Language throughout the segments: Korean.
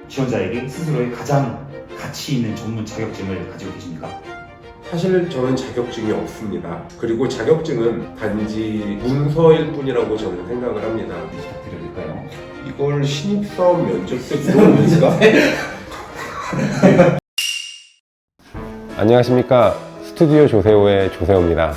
지원자에게 스스로의 가장 가치 있는 전문 자격증을 가지고 계십니까? 사실 저는 자격증이 없습니다. 그리고 자격증은 단지 문서일 뿐이라고 저는 생각을 합니다. 부탁드려도 될까요? 이걸 신입사원 면접 때 물어봅니까? 안녕하십니까. 스튜디오 조세호의 조세호입니다.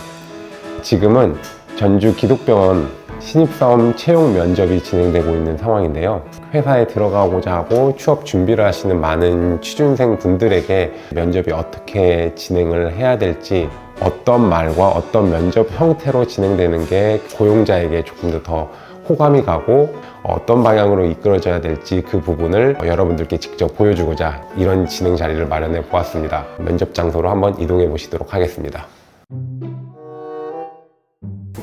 지금은 전주 기독병원 신입사원 채용 면접이 진행되고 있는 상황인데요. 회사에 들어가고자 하고 취업 준비를 하시는 많은 취준생 분들에게 면접이 어떻게 진행을 해야 될지, 어떤 말과 어떤 면접 형태로 진행되는 게 고용자에게 조금 더 호감이 가고 어떤 방향으로 이끌어져야 될지 그 부분을 여러분들께 직접 보여주고자 이런 진행 자리를 마련해 보았습니다. 면접 장소로 한번 이동해 보시도록 하겠습니다.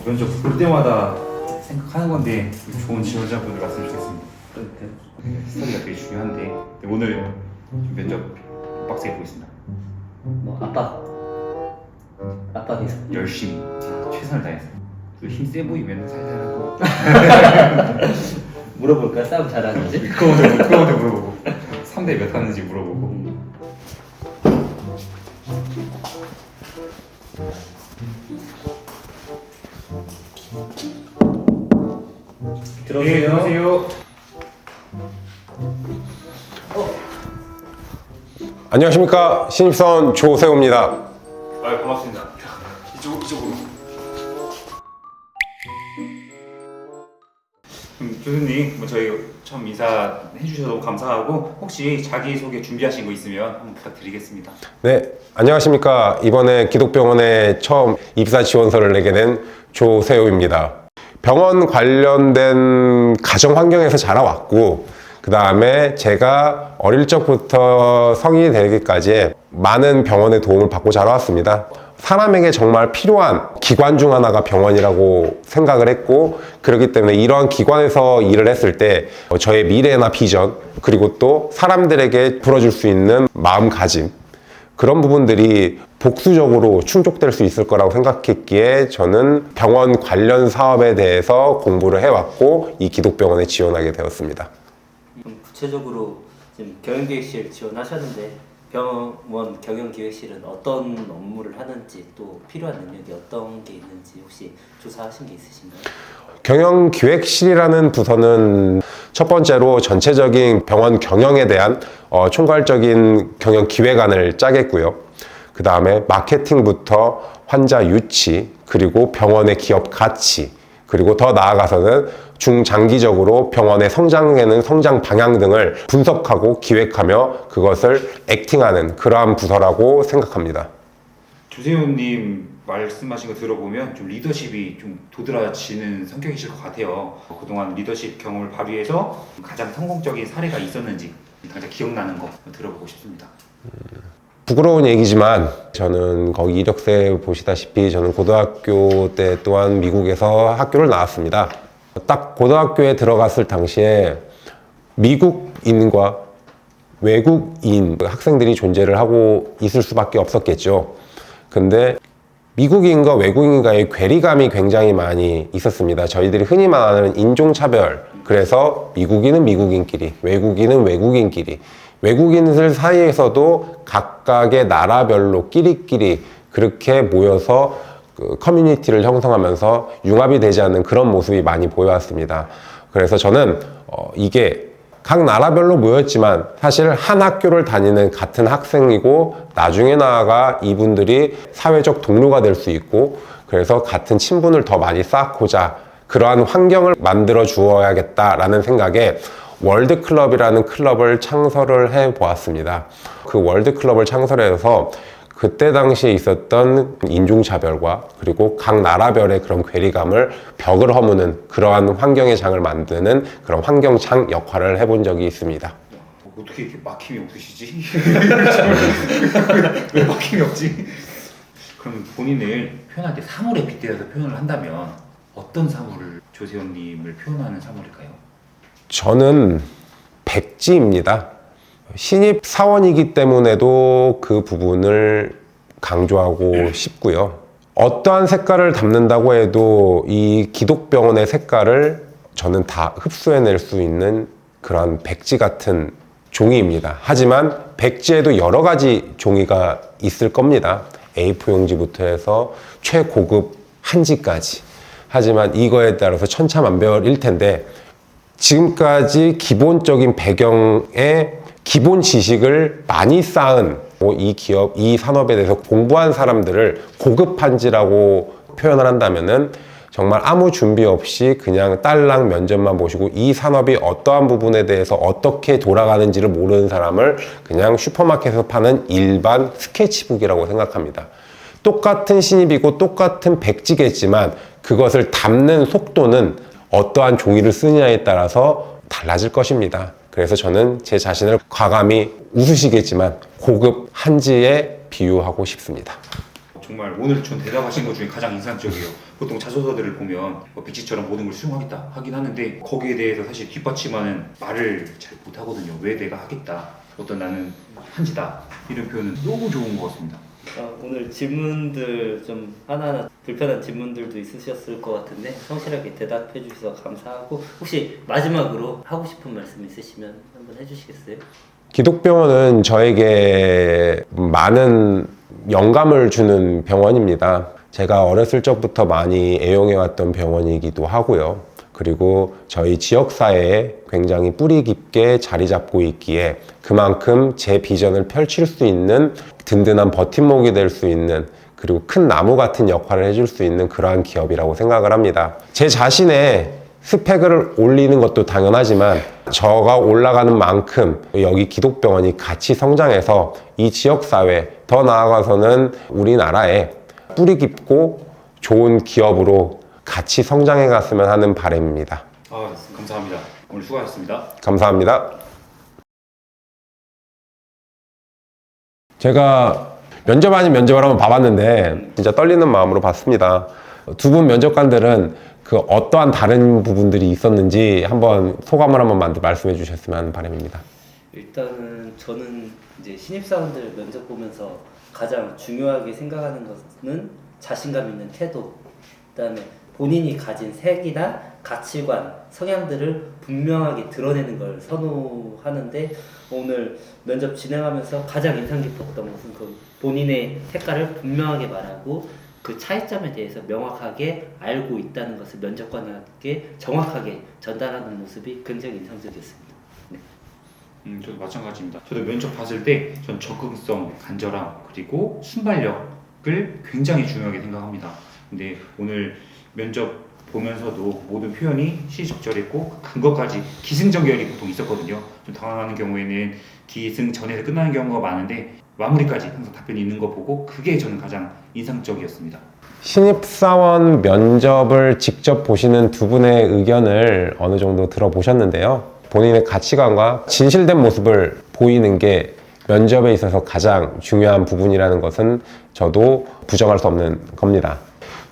면접 볼 때마다 생각하는 건데 좋은 지원자분들 왔으면 좋겠습니다. 스터디가 되게 중요한데 오늘 좀 면접 빡세게 보겠습니다. 뭐 압박해서 열심히 최선을 다해서 힘세 보이면 살살하고 물어볼까? 싸움 잘하는지? 그거 먼저 물어보고 3대 몇 하는지 물어보고. 들어오세요. 안녕하십니까. 신입사원 조세호입니다. 반갑습니다. 이쪽으로. 교수님, 저희 처음 인사해 주셔서 너무 감사하고 혹시 자기소개 준비하신 거 있으면 한번 부탁드리겠습니다. 네, 안녕하십니까. 이번에 기독병원에 처음 입사 지원서를 내게 된 조세호입니다. 병원 관련된 가정 환경에서 자라왔고, 그 다음에 제가 어릴 적부터 성인이 되기까지 많은 병원의 도움을 받고 자라왔습니다. 사람에게 정말 필요한 기관 중 하나가 병원이라고 생각을 했고, 그렇기 때문에 이러한 기관에서 일을 했을 때 저의 미래나 비전, 그리고 또 사람들에게 불어줄 수 있는 마음가짐, 그런 부분들이 복수적으로 충족될 수 있을 거라고 생각했기에 저는 병원 관련 사업에 대해서 공부를 해왔고 이 기독병원에 지원하게 되었습니다. 구체적으로 지금 경영기획실 지원하셨는데 병원 경영기획실은 어떤 업무를 하는지 또 필요한 능력이 어떤 게 있는지 혹시 조사하신 게 있으신가요? 경영기획실이라는 부서는 첫 번째로 전체적인 병원 경영에 대한 총괄적인 경영기획안을 짜겠고요. 그 다음에 마케팅부터 환자 유치, 그리고 병원의 기업 가치, 그리고 더 나아가서는 중장기적으로 병원의 성장에는 성장 방향 등을 분석하고 기획하며 그것을 액팅하는 그러한 부서라고 생각합니다. 조세호님 말씀하신 거 들어보면 좀 리더십이 좀 도드라지는 성격이실 것 같아요. 그동안 리더십 경험을 발휘해서 가장 성공적인 사례가 있었는지 가장 기억나는 거 들어보고 싶습니다. 부끄러운 얘기지만 저는 거기 이력서 보시다시피 저는 고등학교 때 또한 미국에서 학교를 나왔습니다. 딱 고등학교에 들어갔을 당시에 미국인과 외국인 학생들이 존재를 하고 있을 수밖에 없었겠죠. 근데 미국인과 외국인과의 괴리감이 굉장히 많이 있었습니다. 저희들이 흔히 말하는 인종차별, 그래서 미국인은 미국인끼리, 외국인은 외국인끼리, 외국인들 사이에서도 각각의 나라별로 끼리끼리 그렇게 모여서 그 커뮤니티를 형성하면서 융합이 되지 않는 그런 모습이 많이 보여왔습니다. 그래서 저는 이게 각 나라별로 모였지만 사실 한 학교를 다니는 같은 학생이고 나중에 나아가 이분들이 사회적 동료가 될 수 있고, 그래서 같은 친분을 더 많이 쌓고자 그러한 환경을 만들어 주어야겠다라는 생각에 월드클럽이라는 클럽을 창설을 해 보았습니다. 그 월드클럽을 창설해서 그때 당시에 있었던 인종차별과 그리고 각 나라별의 그런 괴리감을 벽을 허무는 그러한 환경의 장을 만드는 그런 환경창 역할을 해본 적이 있습니다. 어떻게 이렇게 막힘이 없으시지? 왜 막힘이 없지? 그럼 본인을 표현할 때 사물에 빗대어서 표현을 한다면 어떤 사물을 조세호님을 표현하는 사물일까요? 저는 백지입니다. 신입 사원이기 때문에도 그 부분을 강조하고 싶고요. 어떠한 색깔을 담는다고 해도 이 기독병원의 색깔을 저는 다 흡수해낼 수 있는 그런 백지 같은 종이입니다. 하지만 백지에도 여러 가지 종이가 있을 겁니다. A4 용지부터 해서 최고급 한지까지. 하지만 이거에 따라서 천차만별일 텐데 지금까지 기본적인 배경에 기본 지식을 많이 쌓은 이 기업, 이 산업에 대해서 공부한 사람들을 고급 한지라고 표현을 한다면은 정말 아무 준비 없이 그냥 딸랑 면접만 보시고 이 산업이 어떠한 부분에 대해서 어떻게 돌아가는지를 모르는 사람을 그냥 슈퍼마켓에서 파는 일반 스케치북이라고 생각합니다. 똑같은 신입이고 똑같은 백지겠지만 그것을 담는 속도는 어떠한 종이를 쓰느냐에 따라서 달라질 것입니다. 그래서 저는 제 자신을 과감히 웃으시겠지만 고급 한지에 비유하고 싶습니다. 정말 오늘 전 대답하신 것 중에 가장 인상적이에요. 보통 자소서들을 보면 백지처럼 모든 걸 수용하겠다 하긴 하는데 거기에 대해서 사실 뒷받침하는 말을 잘 못하거든요. 왜 내가 하겠다, 어떤 나는 한지다, 이런 표현은 너무 좋은 것 같습니다. 오늘 질문들 좀 하나하나 불편한 질문들도 있으셨을 것 같은데 성실하게 대답해 주셔서 감사하고, 혹시 마지막으로 하고 싶은 말씀 있으시면 한번 해주시겠어요? 기독병원은 저에게 많은 영감을 주는 병원입니다. 제가 어렸을 적부터 많이 애용해왔던 병원이기도 하고요. 그리고 저희 지역사회에 굉장히 뿌리 깊게 자리 잡고 있기에 그만큼 제 비전을 펼칠 수 있는 든든한 버팀목이 될 수 있는, 그리고 큰 나무 같은 역할을 해줄 수 있는 그러한 기업이라고 생각을 합니다. 제 자신의 스펙을 올리는 것도 당연하지만 저가 올라가는 만큼 여기 기독병원이 같이 성장해서 이 지역사회, 더 나아가서는 우리나라에 뿌리 깊고 좋은 기업으로 같이 성장해 갔으면 하는 바람입니다. 감사합니다. 오늘 수고하셨습니다. 감사합니다. 제가 면접 아닌 면접을 한번 봐봤는데 진짜 떨리는 마음으로 봤습니다. 두 분 면접관들은 그 어떠한 다른 부분들이 있었는지 한번 소감을 한번 말씀해 주셨으면 하는 바람입니다. 일단은 저는 이제 신입사원들 면접 보면서 가장 중요하게 생각하는 것은 자신감 있는 태도, 그다음에 본인이 가진 색이나 가치관, 성향들을 분명하게 드러내는 걸 선호하는데, 오늘 면접 진행하면서 가장 인상 깊었던 것은 그 본인의 색깔을 분명하게 말하고 그 차이점에 대해서 명확하게 알고 있다는 것을 면접관에게 정확하게 전달하는 모습이 굉장히 인상적이었습니다. 네. 저도 마찬가지입니다. 저도 면접 봤을 때 전 적극성, 간절함, 그리고 순발력을 굉장히 중요하게 생각합니다. 근데 오늘 면접 보면서도 모든 표현이 시적절했고 근거까지 기승전결이 보통 있었거든요. 좀 당황하는 경우에는 기승전에서 끝나는 경우가 많은데 마무리까지 항상 답변이 있는 거 보고 그게 저는 가장 인상적이었습니다. 신입사원 면접을 직접 보시는 두 분의 의견을 어느 정도 들어보셨는데요. 본인의 가치관과 진실된 모습을 보이는 게 면접에 있어서 가장 중요한 부분이라는 것은 저도 부정할 수 없는 겁니다.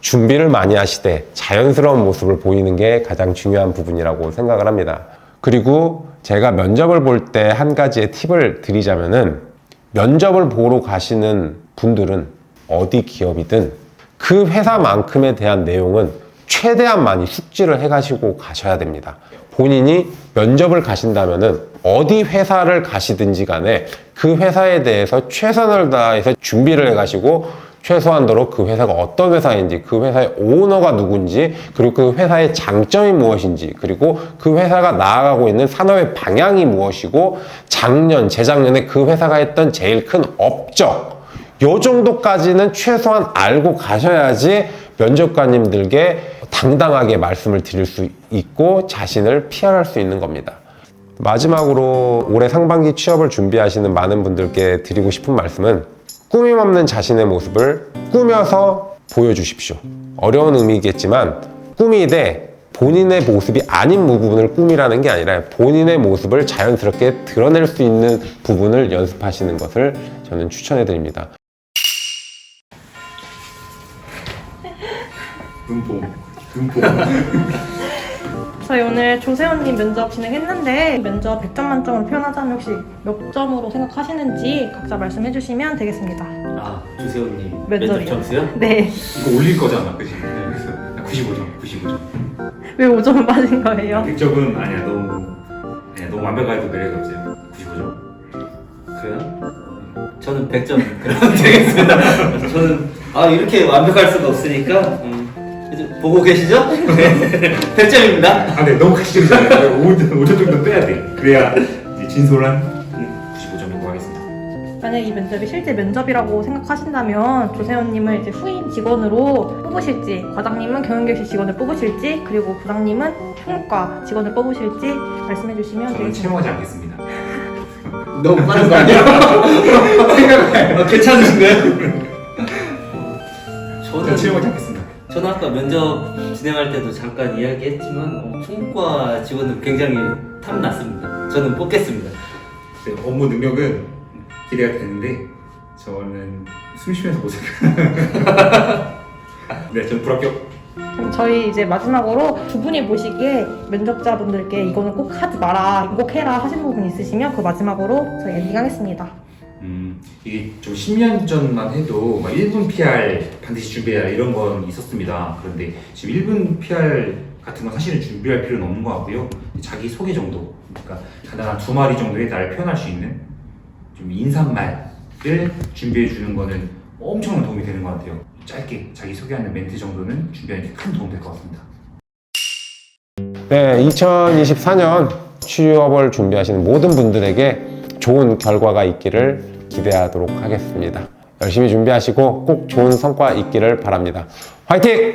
준비를 많이 하시되 자연스러운 모습을 보이는 게 가장 중요한 부분이라고 생각을 합니다. 그리고 제가 면접을 볼 때 한 가지의 팁을 드리자면은, 면접을 보러 가시는 분들은 어디 기업이든 그 회사만큼에 대한 내용은 최대한 많이 숙지를 해가시고 가셔야 됩니다. 본인이 면접을 가신다면은 어디 회사를 가시든지 간에 그 회사에 대해서 최선을 다해서 준비를 해가시고 최소한도로 그 회사가 어떤 회사인지, 그 회사의 오너가 누군지, 그리고 그 회사의 장점이 무엇인지, 그리고 그 회사가 나아가고 있는 산업의 방향이 무엇이고, 작년, 재작년에 그 회사가 했던 제일 큰 업적, 요 정도까지는 최소한 알고 가셔야지 면접관님들께 당당하게 말씀을 드릴 수 있고 자신을 PR할 수 있는 겁니다. 마지막으로 올해 상반기 취업을 준비하시는 많은 분들께 드리고 싶은 말씀은, 꾸밈 없는 자신의 모습을 꾸며서 보여주십시오. 어려운 의미겠지만 꾸미되 본인의 모습이 아닌 부분을 꾸미라는 게 아니라 본인의 모습을 자연스럽게 드러낼 수 있는 부분을 연습하시는 것을 저는 추천해 드립니다. 금품. 저희 오늘 조세호님 면접 진행했는데 면접 100점 만점으로 표현하자면 혹시 몇 점으로 생각하시는지 각자 말씀해 주시면 되겠습니다. 조세호님 몇 면접 점이요? 점수요? 네. 이거 올릴 거잖아, 그치? 그래서 95점. 왜 5점 빠진 거예요? 100점은 아니야, 너무 완벽하게 매력이 없어요. 95점. 100점 그러면 되겠습니다. 저는 이렇게 완벽할 수가 없으니까 이제 보고 계시죠? 100점입니다. 아, 네, 너무 가시적이잖아요. 5점 정도 빼야 돼. 그래야 이제 진솔한 95점이고 하겠습니다. 만약 이 면접이 실제 면접이라고 생각하신다면 조세호님을 이제 후임 직원으로 뽑으실지, 과장님은 경영교육실 직원을 뽑으실지, 그리고 부장님은 총무과 직원을 뽑으실지 말씀해 주시면 저는 되겠습니다. 채용하지 않겠습니다. 너무 빠른 거 아니에요? 괜찮으신가요? 저는 채용하지 않겠습니다. 저는 아까 면접 진행할 때도 잠깐 이야기했지만 총무과 직원은 굉장히 탐났습니다. 저는 뽑겠습니다. 네, 업무 능력은 기대가 되는데 저는 숨 쉬면서 못 생각. 네, 저는 불합격. 그럼 저희 이제 마지막으로 두 분이 보시기에 면접자분들께 이거는 꼭 하지 마라, 이거 꼭 해라 하시는 부분 있으시면 그 마지막으로 저희 엔딩하겠습니다. 이게 좀 10년 전만 해도 막 1분 PR 반드시 준비해라 이런 건 있었습니다. 그런데 지금 1분 PR 같은 건 사실은 준비할 필요는 없는 것 같고요. 자기 소개 정도, 그러니까 간단한 2마디 정도의 나를 표현할 수 있는 좀 인사말을 준비해 주는 거는 엄청난 도움이 되는 것 같아요. 짧게 자기 소개하는 멘트 정도는 준비하는 데 큰 도움 될 것 같습니다. 네, 2024년 취업을 준비하시는 모든 분들에게 좋은 결과가 있기를 기대하도록 하겠습니다. 열심히 준비하시고 꼭 좋은 성과 있기를 바랍니다. 화이팅!